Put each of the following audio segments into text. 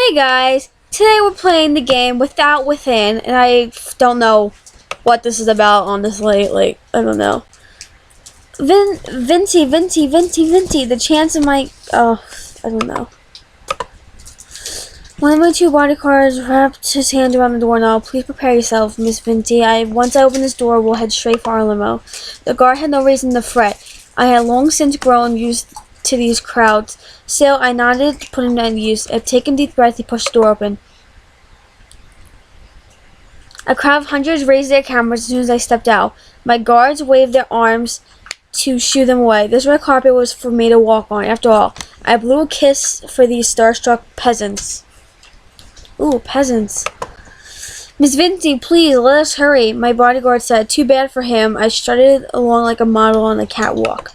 Hey guys, today we're playing the game Without Within, and I don't know what this is about, honestly. Like, I don't know. Venti, the chance of my, I don't know. One of my two bodyguards wrapped his hand around the doorknob. Please prepare yourself, Miss Venti. Once I open this door, we'll head straight for our limo. The guard had no reason to fret. I had long since grown used to these crowds. Still, I nodded, putting it to use. Taking a deep breath, he pushed the door open. A crowd of hundreds raised their cameras as soon as I stepped out. My guards waved their arms to shoo them away. This red carpet was for me to walk on. After all, I blew a kiss for these starstruck peasants. Ooh, peasants. Miss Venti, please, let us hurry, my bodyguard said. Too bad for him. I strutted along like a model on a catwalk.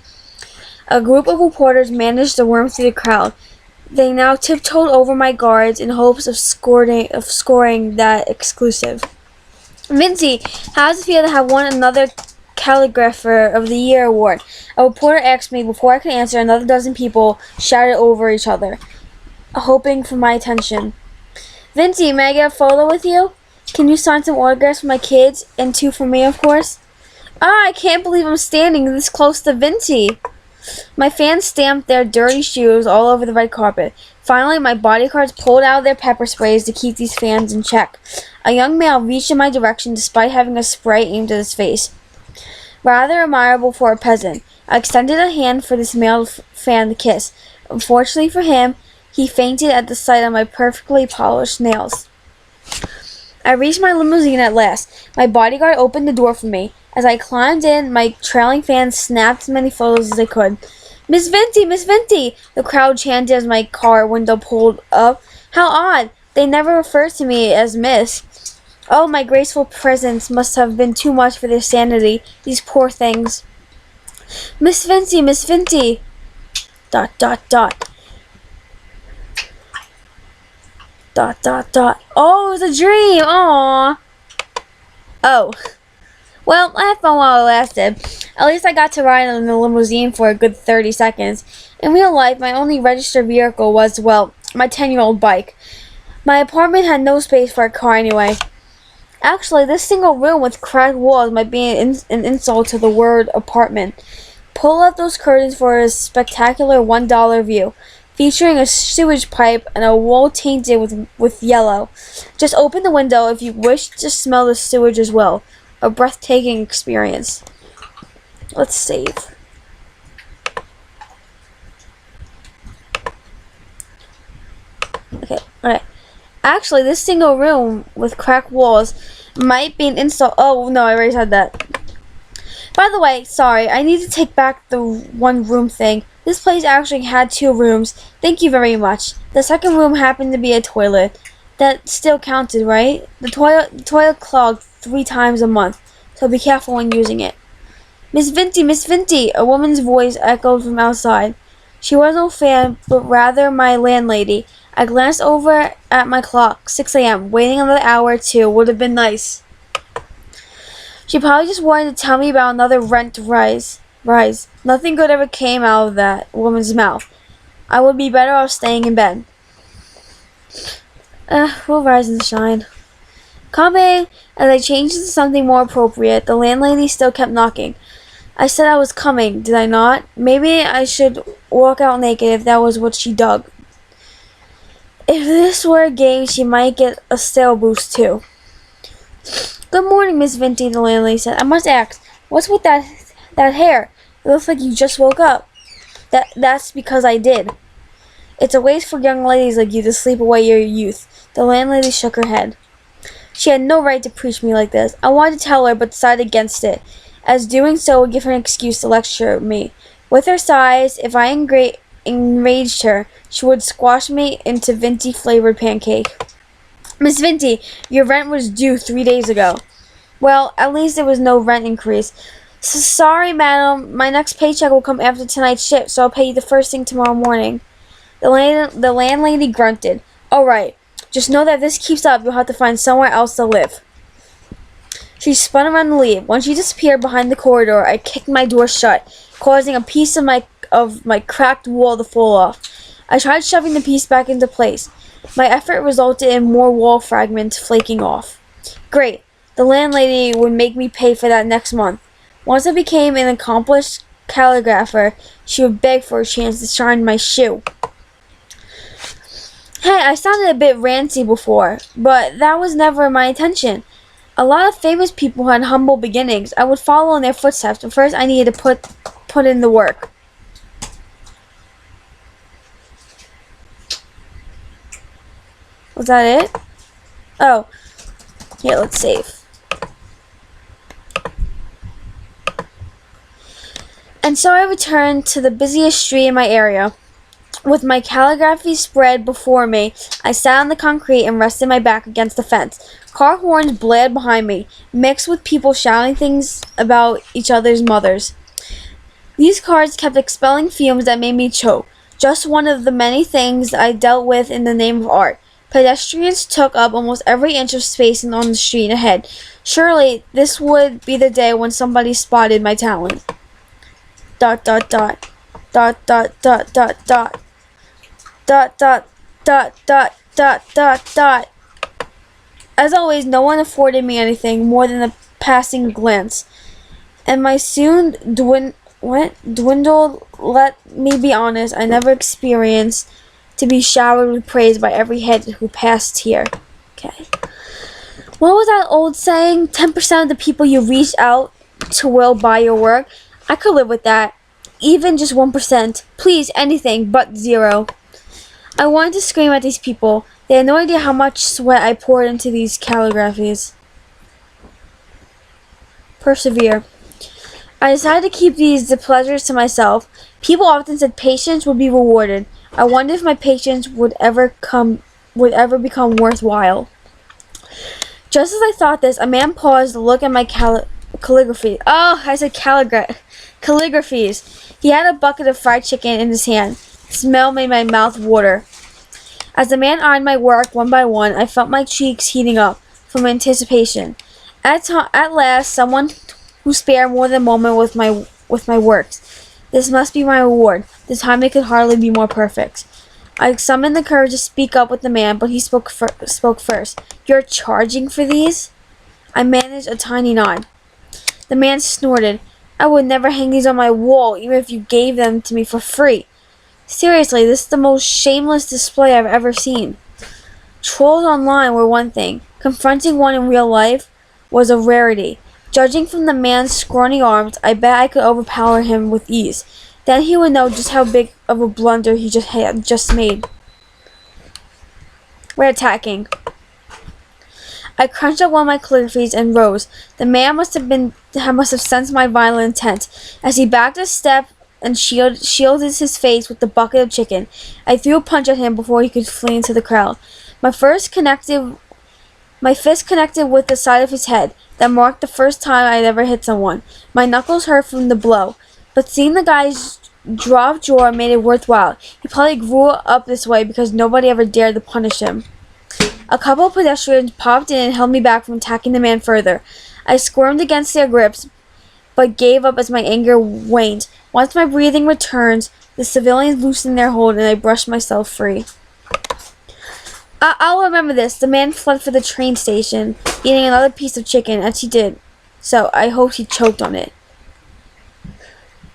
A group of reporters managed to worm through the crowd. They now tiptoed over my guards in hopes of scoring that exclusive. Venti, how does it feel to have won another Calligrapher of the Year award? A reporter asked me. Before I could answer, another dozen people shouted over each other, hoping for my attention. Venti, may I get a photo with you? Can you sign some autographs for my kids? And two for me, of course. I can't believe I'm standing this close to Venti. My fans stamped their dirty shoes all over the red carpet. Finally, my bodyguards pulled out their pepper sprays to keep these fans in check. A young male reached in my direction despite having a spray aimed at his face. Rather admirable for a peasant. I extended a hand for this male fan to kiss. Unfortunately for him, he fainted at the sight of my perfectly polished nails. I reached my limousine at last. My bodyguard opened the door for me. As I climbed in, my trailing fans snapped as many photos as they could. Miss Venti, Miss Venti! The crowd chanted as my car window pulled up. How odd! They never referred to me as Miss. Oh, my graceful presence must have been too much for their sanity. These poor things. Miss Venti, Miss Venti! ... Oh, it was a dream! Aww! Oh. Well, I had fun while it lasted. At least I got to ride in the limousine for a good 30 seconds. In real life, my only registered vehicle was, well, my 10-year-old bike. My apartment had no space for a car anyway. Actually, this single room with cracked walls might be an insult to the word apartment. Pull up those curtains for a spectacular $1 view, featuring a sewage pipe and a wall tainted with yellow. Just open the window if you wish to smell the sewage as well. A breathtaking experience. Let's save. Okay, alright. Actually, this single room with cracked walls might be an insult. Oh, no, I already said that. By the way, sorry, I need to take back the one room thing. This place actually had 2 rooms. Thank you very much. The second room happened to be a toilet. That still counted, right? The toilet clogged 3 times a month, so be careful when using it. Miss Venti, a woman's voice echoed from outside. She was no fan, but rather my landlady. I glanced over at my clock. 6 a.m. Waiting another hour or 2 would have been nice. She probably just wanted to tell me about another rent rise. Nothing good ever came out of that woman's mouth. I would be better off staying in bed. We'll rise and shine. Coming! As I changed into something more appropriate, the landlady still kept knocking. I said I was coming, did I not? Maybe I should walk out naked if that was what she dug. If this were a game, she might get a stale boost too. Good morning, Miss Venti, the landlady said. I must ask, what's with that hair? It looks like you just woke up. That's because I did. It's a waste for young ladies like you to sleep away your youth. The landlady shook her head. She had no right to preach me like this. I wanted to tell her, but decided against it, as doing so would give her an excuse to lecture me. With her size, if I enraged her, she would squash me into Venti-flavored pancake. Miss Venti, your rent was due 3 days ago. Well, at least there was no rent increase. Sorry, madam. My next paycheck will come after tonight's shift, so I'll pay you the first thing tomorrow morning. The landlady grunted. All right. Just know that if this keeps up, you'll have to find somewhere else to live. She spun around to leave. When she disappeared behind the corridor, I kicked my door shut, causing a piece of my cracked wall to fall off. I tried shoving the piece back into place. My effort resulted in more wall fragments flaking off. Great. The landlady would make me pay for that next month. Once I became an accomplished calligrapher, she would beg for a chance to shine my shoe. Hey, I sounded a bit ranty before, but that was never my intention. A lot of famous people had humble beginnings. I would follow in their footsteps, but first I needed to put in the work. Was that it? Oh. Yeah, let's save. And so I returned to the busiest street in my area. With my calligraphy spread before me, I sat on the concrete and rested my back against the fence. Car horns blared behind me, mixed with people shouting things about each other's mothers. These cars kept expelling fumes that made me choke. Just one of the many things I dealt with in the name of art. Pedestrians took up almost every inch of space on the street ahead. Surely this would be the day when somebody spotted my talent. Dot dot dot. Dot dot dot dot dot. Dot dot dot dot dot dot dot. As always, no one afforded me anything more than a passing glance, and my soon dwindled. Let me be honest, I never experienced to be showered with praise by every head who passed here. Okay. What was that old saying? 10% of the people you reach out to will buy your work. I could live with that. Even just 1%. Please, anything but 0. I wanted to scream at these people. They had no idea how much sweat I poured into these calligraphies. Persevere. I decided to keep these pleasures to myself. People often said patience would be rewarded. I wondered if my patience would ever become worthwhile. Just as I thought this, a man paused to look at my calligraphy. Oh, I said calligraphies. He had a bucket of fried chicken in his hand. The smell made my mouth water. As the man eyed my work one by one, I felt my cheeks heating up from anticipation. At last, someone who spared more than a moment with my works. This must be my reward. The timing could hardly be more perfect. I summoned the courage to speak up with the man, but he spoke first. You're charging for these? I managed a tiny nod. The man snorted. I would never hang these on my wall, even if you gave them to me for free. Seriously, this is the most shameless display I've ever seen. Trolls online were one thing. Confronting one in real life was a rarity. Judging from the man's scrawny arms, I bet I could overpower him with ease. Then he would know just how big of a blunder he just made. We're attacking. I crunched up one of my calligraphies and rose. The man must have sensed my violent intent. As he backed a step and shielded his face with the bucket of chicken, I threw a punch at him before he could flee into the crowd. My fist connected with the side of his head. That marked the first time I had ever hit someone. My knuckles hurt from the blow, but seeing the guy's dropped jaw made it worthwhile. He probably grew up this way because nobody ever dared to punish him. A couple of pedestrians popped in and held me back from attacking the man further. I squirmed against their grips, but gave up as my anger waned. Once my breathing returned, the civilians loosened their hold and I brushed myself free. I'll remember this. The man fled for the train station, eating another piece of chicken, as he did. So I hoped he choked on it.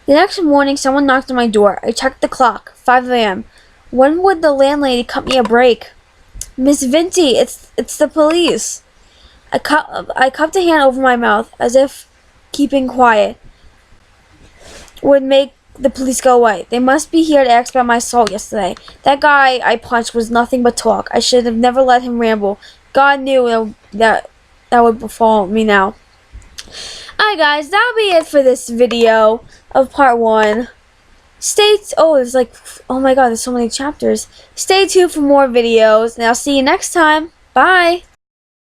The next morning, someone knocked on my door. I checked the clock. 5 a.m. When would the landlady cut me a break? Miss Vinty, it's the police. I cupped a hand over my mouth, as if keeping quiet would make the police go away. They must be here to ask about my assault yesterday. That guy I punched was nothing but talk. I should have never let him ramble. God knew that would befall me now. Alright guys, that'll be it for this video of part 1. Oh my god, there's so many chapters. Stay tuned for more videos, and I'll see you next time. Bye!